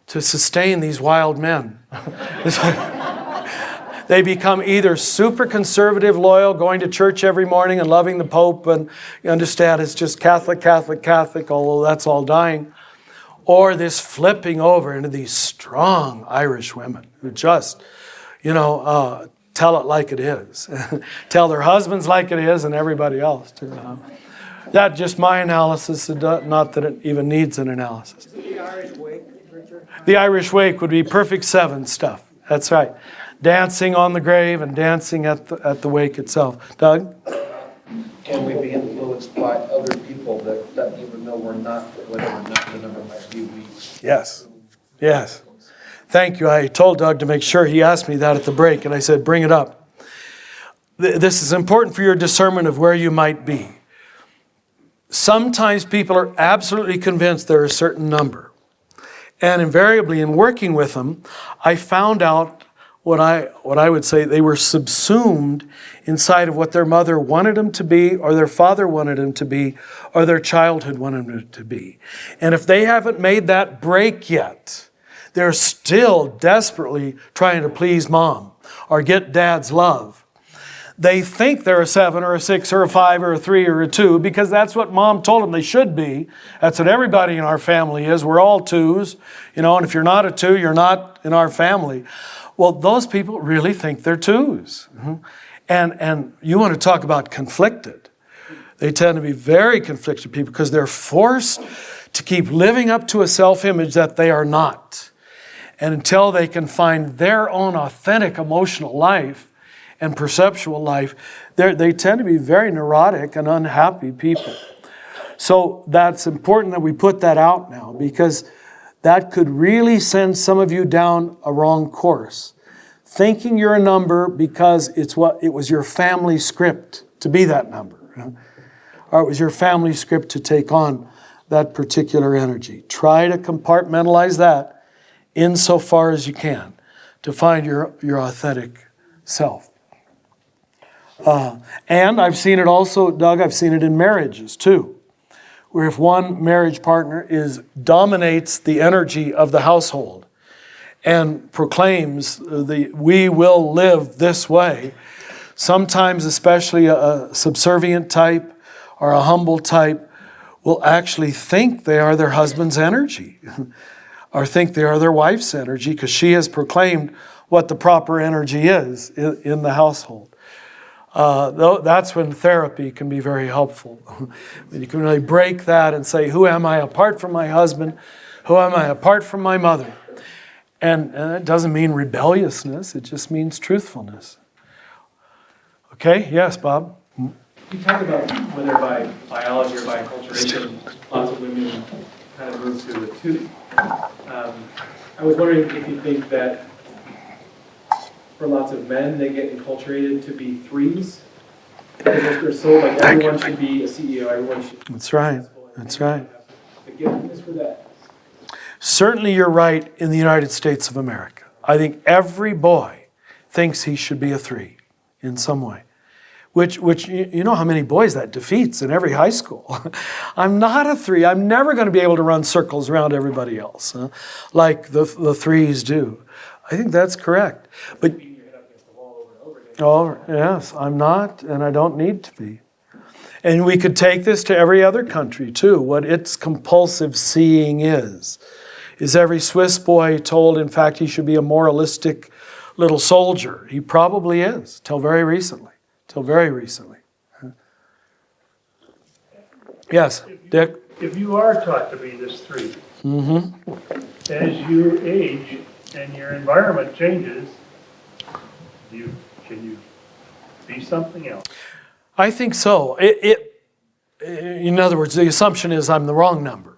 to sustain these wild men. They become either super conservative, loyal, going to church every morning and loving the Pope, and you understand it's just Catholic, Catholic, Catholic, although that's all dying. Or this flipping over into these strong Irish women who just, tell it like it is. Tell their husbands like it is and everybody else too. That's just my analysis, not that it even needs an analysis. The Irish wake, Richard? The Irish wake would be perfect 7 stuff. That's right. Dancing on the grave and dancing at the wake itself. Doug? Can we be influenced by other people that even though we're not, whatever the number might be, Yes. Yes. Thank you. I told Doug to make sure he asked me that at the break, and I said, bring it up. This is important for your discernment of where you might be. Sometimes people are absolutely convinced they're a certain number. And invariably, in working with them, I found out what I would say they were subsumed inside of what their mother wanted them to be, or their father wanted them to be, or their childhood wanted them to be. And if they haven't made that break yet, they're still desperately trying to please mom or get dad's love. They think they're a 7 or a 6 or a 5 or a 3 or a 2 because that's what mom told them they should be. That's what everybody in our family is. We're all 2s, and if you're not a 2, you're not in our family. Well, those people really think they're 2s. And you want to talk about conflicted. They tend to be very conflicted people because they're forced to keep living up to a self-image that they are not. And until they can find their own authentic emotional life and perceptual life, they tend to be very neurotic and unhappy people. So that's important that we put that out now, because that could really send some of you down a wrong course. Thinking you're a number because it was your family script to be that number. Or it was your family script to take on that particular energy. Try to compartmentalize that insofar as you can to find your authentic self. And I've seen it also, Doug, I've seen it in marriages too, where if one marriage partner dominates the energy of the household and proclaims we will live this way, sometimes especially a subservient type or a humble type will actually think they are their husband's energy or think they are their wife's energy because she has proclaimed what the proper energy is in the household. That's when therapy can be very helpful. When you can really break that and say, who am I apart from my husband? Who am I apart from my mother? And it doesn't mean rebelliousness, it just means truthfulness. Okay, yes, Bob? You talk about whether by biology or by acculturation, lots of women kind of move to a 2. I was wondering if you think that for lots of men, they get enculturated to be 3s. Because they're so like everyone should be a CEO, everyone should be That's right. That's right. the giftedness for that. Certainly you're right in the United States of America. I think every boy thinks he should be a 3 in some way. Which you know how many boys that defeats in every high school. I'm not a 3. I'm never going to be able to run circles around everybody else, like the 3s do. I think that's correct. But oh, yes, I'm not, and I don't need to be. And we could take this to every other country, too. What its compulsive seeing is every Swiss boy told, in fact, he should be a moralistic little soldier? He probably is, till very recently. Yes, Dick? If you are taught to be this 3, as you age and your environment changes, can you be something else? I think so. In other words, the assumption is I'm the wrong number.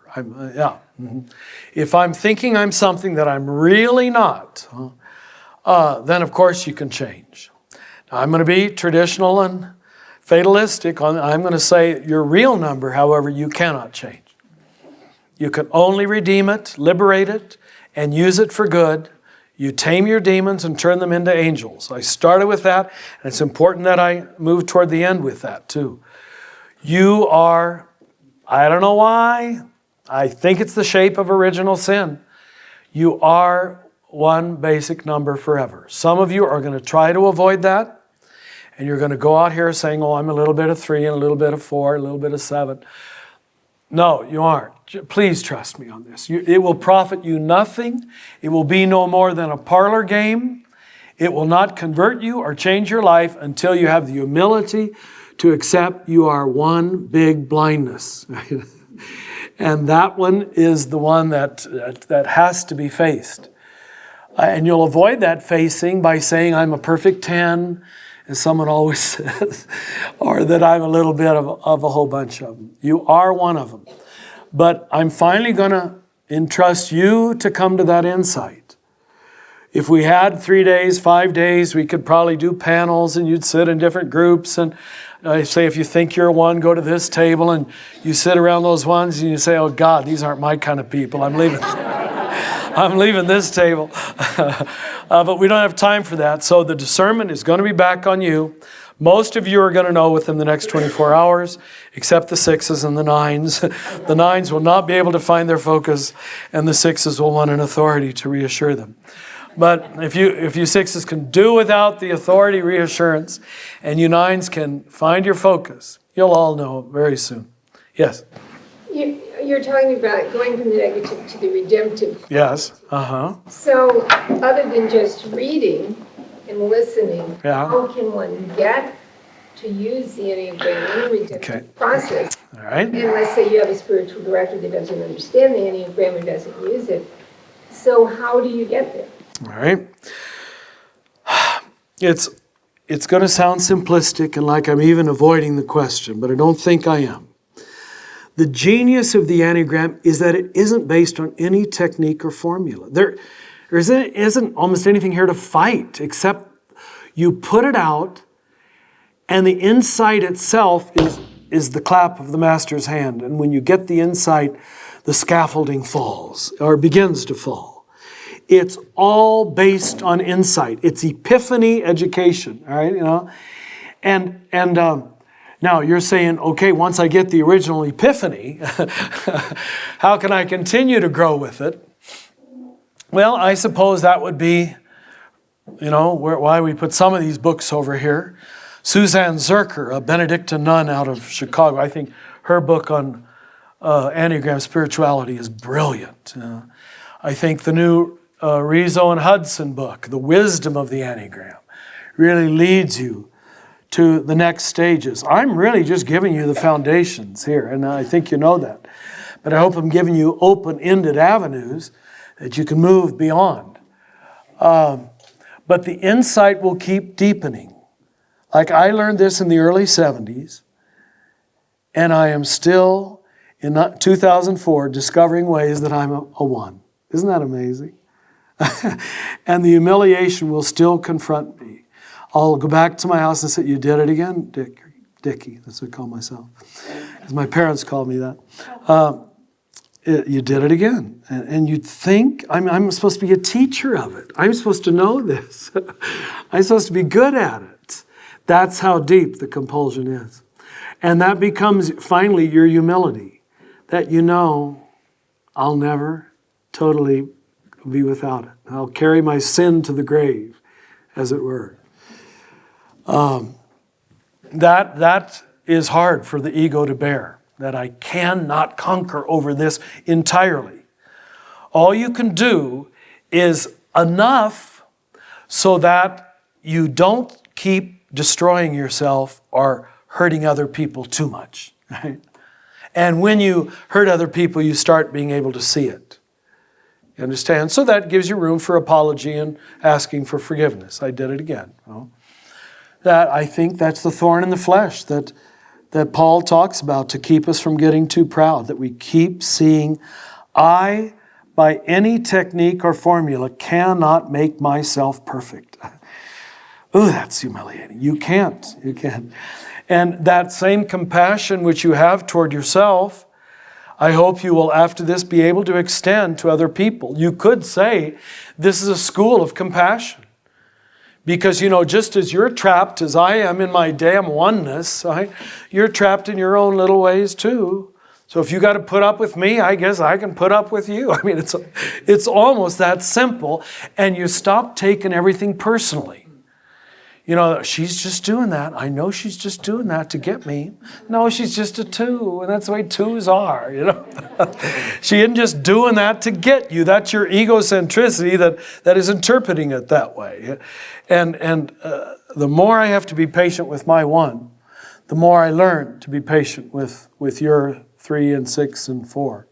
If I'm thinking I'm something that I'm really not, then of course you can change. Now, I'm going to be traditional and fatalistic. I'm going to say your real number, however, you cannot change. You can only redeem it, liberate it, and use it for good. You tame your demons and turn them into angels. I started with that, and it's important that I move toward the end with that too. You are, I don't know why, I think it's the shape of original sin. You are one basic number forever. Some of you are going to try to avoid that, and you're going to go out here saying, oh, I'm a little bit of 3 and a little bit of 4, a little bit of 7. No, you aren't. Please trust me on this. It will profit you nothing. It will be no more than a parlor game. It will not convert you or change your life until you have the humility to accept you are one big blindness. And that one is the one that has to be faced. And you'll avoid that facing by saying, I'm a perfect 10, as someone always says, or that I'm a little bit of a whole bunch of them. You are one of them. But I'm finally going to entrust you to come to that insight. If we had 3 days, 5 days, we could probably do panels and you'd sit in different groups. And I say, if you think you're one, go to this table and you sit around those ones and you say, oh God, these aren't my kind of people. I'm leaving. I'm leaving this table. But we don't have time for that. So the discernment is going to be back on you. Most of you are going to know within the next 24 hours, except the 6s and the 9s. The 9s will not be able to find their focus, and the 6s will want an authority to reassure them. But if you 6s can do without the authority reassurance, and you 9s can find your focus, you'll all know very soon. Yes? You're talking about going from the negative to the redemptive. Yes. Uh-huh. So other than just reading and listening, Yeah. how can one get to use the Enneagram in a redemptive process? All right. And let's say you have a spiritual director that doesn't understand the Enneagram and doesn't use it. So how do you get there? All right. It's going to sound simplistic and like I'm even avoiding the question, but I don't think I am. The genius of the Enneagram is that it isn't based on any technique or formula. There isn't almost anything here to fight, except you put it out, and the insight itself is the clap of the master's hand. And when you get the insight, the scaffolding falls, or begins to fall. It's all based on insight. It's epiphany education, all right, you know? And now you're saying, okay, once I get the original epiphany, how can I continue to grow with it? Well, I suppose that would be, why we put some of these books over here. Suzanne Zerker, a Benedictine nun out of Chicago, I think her book on Enneagram spirituality is brilliant. I think the new Rizzo and Hudson book, The Wisdom of the Enneagram, really leads you to the next stages. I'm really just giving you the foundations here, and I think you know that. But I hope I'm giving you open-ended avenues that you can move beyond. But the insight will keep deepening. Like I learned this in the early 70s, and I am still, in 2004, discovering ways that I'm a one. Isn't that amazing? And the humiliation will still confront me. I'll go back to my house and say, you did it again, Dickie. That's what I call myself. Because my parents called me that. You did it again. And you'd think, I'm supposed to be a teacher of it. I'm supposed to know this. I'm supposed to be good at it. That's how deep the compulsion is. And that becomes finally your humility. That I'll never totally be without it. I'll carry my sin to the grave, as it were. That is hard for the ego to bear, that I cannot conquer over this entirely. All you can do is enough so that you don't keep destroying yourself or hurting other people too much. Right? And when you hurt other people, you start being able to see it. You understand? So that gives you room for apology and asking for forgiveness. I did it again. That I think that's the thorn in the flesh that Paul talks about to keep us from getting too proud, that we keep seeing, I, by any technique or formula, cannot make myself perfect. Ooh, that's humiliating. You can't. And that same compassion which you have toward yourself, I hope you will, after this, be able to extend to other people. You could say this is a school of compassion. Because, just as you're trapped as I am in my damn oneness, right? You're trapped in your own little ways too. So if you got to put up with me, I guess I can put up with you. I mean, it's almost that simple. And you stop taking everything personally. She's just doing that. I know she's just doing that to get me. No, she's just a 2, and that's the way 2s are, She isn't just doing that to get you. That's your egocentricity that is interpreting it that way. And the more I have to be patient with my 1, the more I learn to be patient with your 3 and 6 and 4.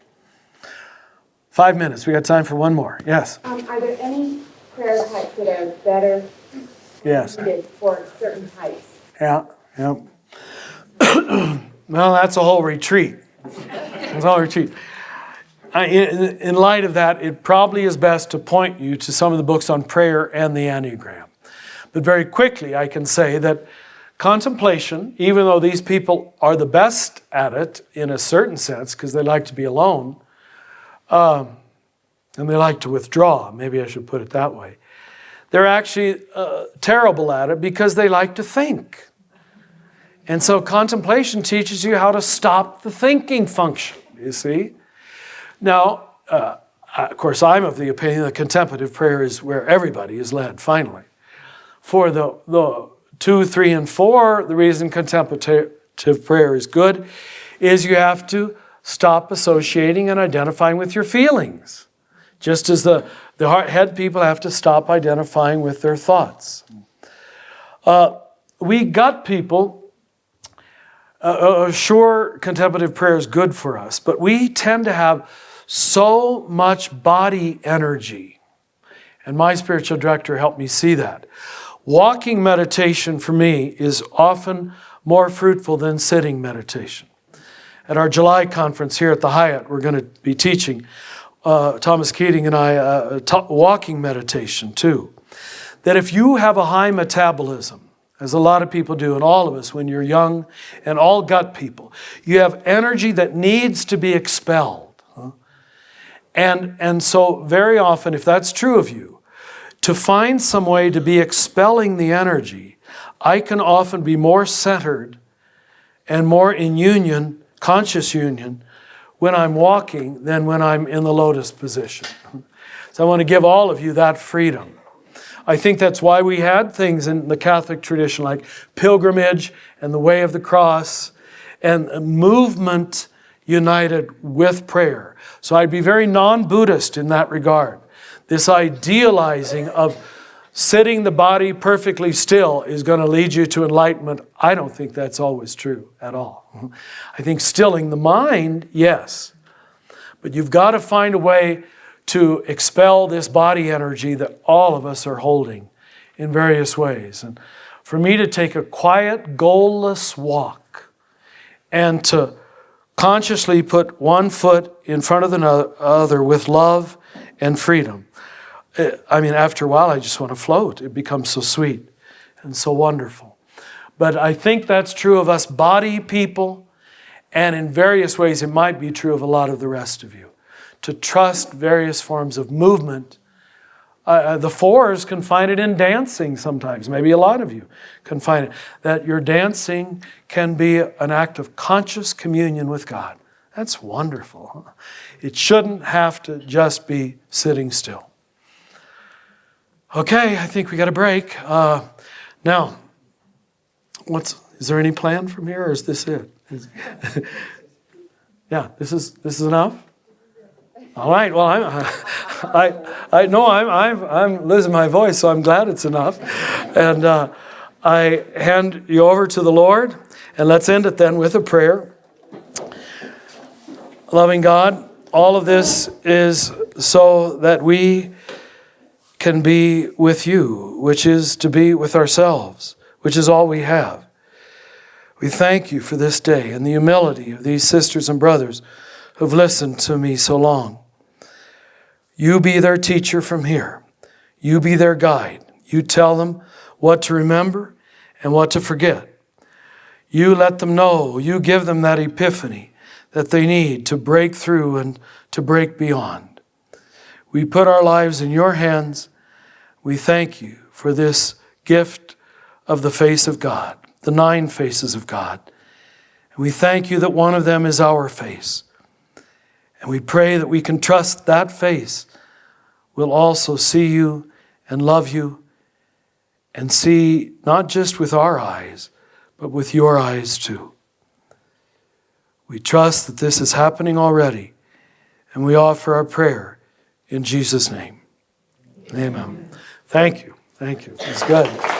5 minutes. We got time for one more. Yes. Are there any prayer types that are better Yes. suited for certain types? Yeah. Well, that's a whole retreat. That's a whole retreat. In light of that, it probably is best to point you to some of the books on prayer and the Enneagram. But very quickly, I can say that contemplation, even though these people are the best at it in a certain sense, because they like to be alone, and they like to withdraw, maybe I should put it that way, they're actually terrible at it because they like to think. And so contemplation teaches you how to stop the thinking function, you see. Now, of course, I'm of the opinion that contemplative prayer is where everybody is led, finally. For the 2, 3, and 4, the reason contemplative prayer is good is you have to stop associating and identifying with your feelings. Just as the head people have to stop identifying with their thoughts. We gut people, sure, contemplative prayer is good for us, but we tend to have so much body energy. And my spiritual director helped me see that. Walking meditation for me is often more fruitful than sitting meditation. At our July conference here at the Hyatt, we're going to be teaching Thomas Keating and I walking meditation too. That if you have a high metabolism, as a lot of people do, and all of us when you're young, and all gut people, you have energy that needs to be expelled. And so very often, if that's true of you, to find some way to be expelling the energy, I can often be more centered and more in union, conscious union, when I'm walking than when I'm in the lotus position. So I want to give all of you that freedom. I think that's why we had things in the Catholic tradition like pilgrimage and the way of the cross and movement united with prayer. So I'd be very non-Buddhist in that regard. This idealizing of sitting the body perfectly still is going to lead you to enlightenment. I don't think that's always true at all. I think stilling the mind, yes. But you've got to find a way to expel this body energy that all of us are holding in various ways. And for me to take a quiet, goalless walk and to consciously put one foot in front of the other with love and freedom. I mean, after a while, I just want to float. It becomes so sweet and so wonderful. But I think that's true of us body people, and in various ways, it might be true of a lot of the rest of you. To trust various forms of movement. The 4s can find it in dancing sometimes. Maybe a lot of you can find it. That your dancing can be an act of conscious communion with God. That's wonderful. Huh? It shouldn't have to just be sitting still. Okay, I think we got a break. Now, is there any plan from here, or is this it? Yeah, this is enough. All right. Well, I'm losing my voice, so I'm glad it's enough. And I hand you over to the Lord, and let's end it then with a prayer. Loving God, all of this is so that we can be with you, which is to be with ourselves, which is all we have. We thank you for this day and the humility of these sisters and brothers who've listened to me so long. You be their teacher from here. You be their guide. You tell them what to remember and what to forget. You let them know. You give them that epiphany that they need to break through and to break beyond. We put our lives in your hands. We thank you for this gift of the face of God, the 9 faces of God. And we thank you that one of them is our face. And we pray that we can trust that face will also see you and love you and see not just with our eyes, but with your eyes too. We trust that this is happening already, and we offer our prayer in Jesus' name. Amen. Thank you. Thank you. It's good.